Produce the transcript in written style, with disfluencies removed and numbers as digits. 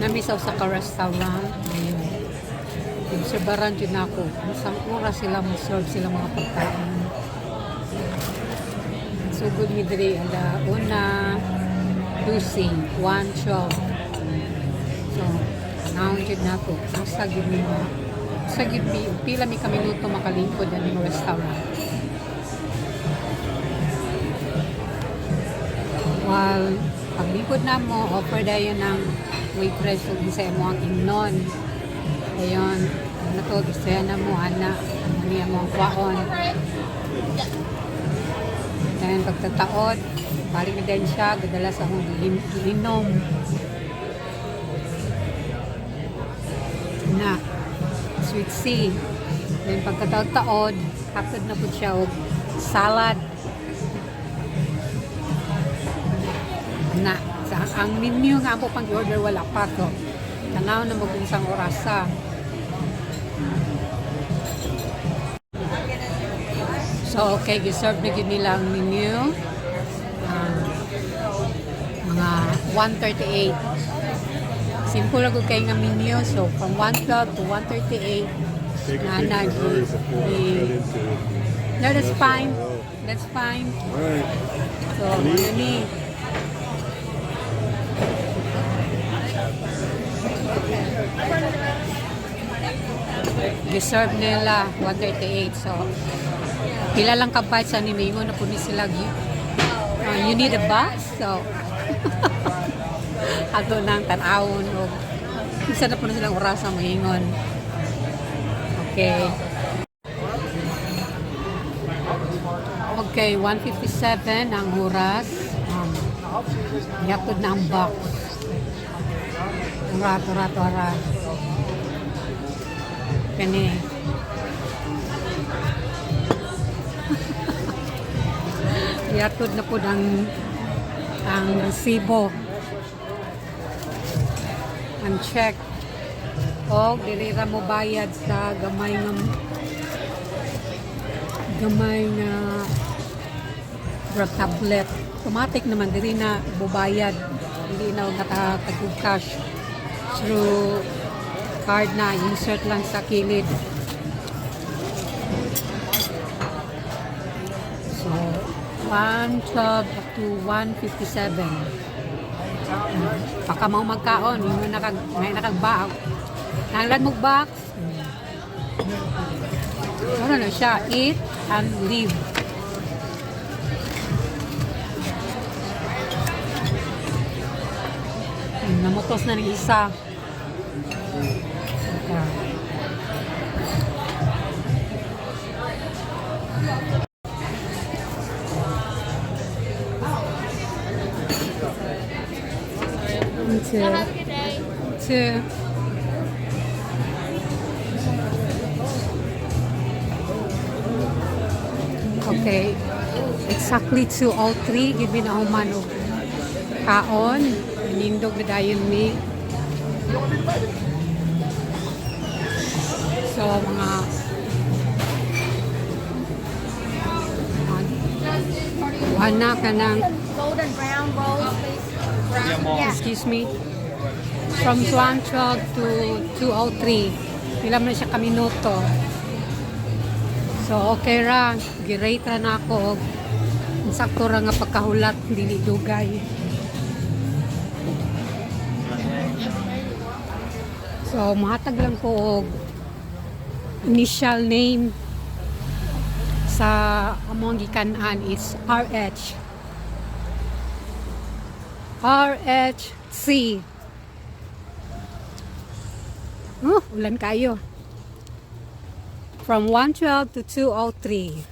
Namisaw sa ka-restaurant. Ayun. Obserbaran dyan ako. Masang oras sila serve sila mga pagkain. So good mi diri ala una dusing 1:12. So naon jud nako. Asa gid mi pila mi ka minuto makalingkod ani mo restaurant. While paglingkod na mo, offer dayon ng waitress ug sa imo ang ingnon. Ayon, nato gusto na mo ana niya mo ang kwaon. Then pagtataod, balik na din siya, gadala sa akong giinom. Na, sweet C. Then pagkataod-taod, hatod na po siya og salad. Na, ang menu nga po pang order wala pa to. Tanaw na mo kung isang orasa. So, okay, giserve na yun nila ang menu. Mga 1:38. Simple lang kayo nga menu. So, from 1:12 to 1:38. No, that's fine. That's fine. Alright. So, ano ni? Giserve nila 1:38. So, pila lang kapay sa nimingo na po ni sila you need a box so ato nang tanawon o isa na po na silang oras sa mahingon. Okay 1:57 ang oras. Yakod na ang box ang rato kani yatod na po ang resibo ang check o dirira mo bayad sa gamay nga tablet automatic naman diri na bubayad hindi na nakatagog cash through card na insert lang sa kilid. So 1:12 up to 1:57. Baka mo magkaon, yung may nakagbaw. Nanglan mo box. Ano na siya? Eat and leave. Namutos na ng isa. Have a good day. Two. Okay. Exactly 2:03. Give me na human og kaon. Nindog na dayon mi. So, mga wala ka ng Golden brown rolls, please. Yeah. excuse me, from 1:12 to 2:03. Pila man siya kaminuto. So, okay ra. Girate ra na ako. Sakto ra nga pagkahulat, dili dugay. So, mahatag lang ko og initial name sa among gikanan is RHC. Ulan kayo. From 1:12 to 2:03.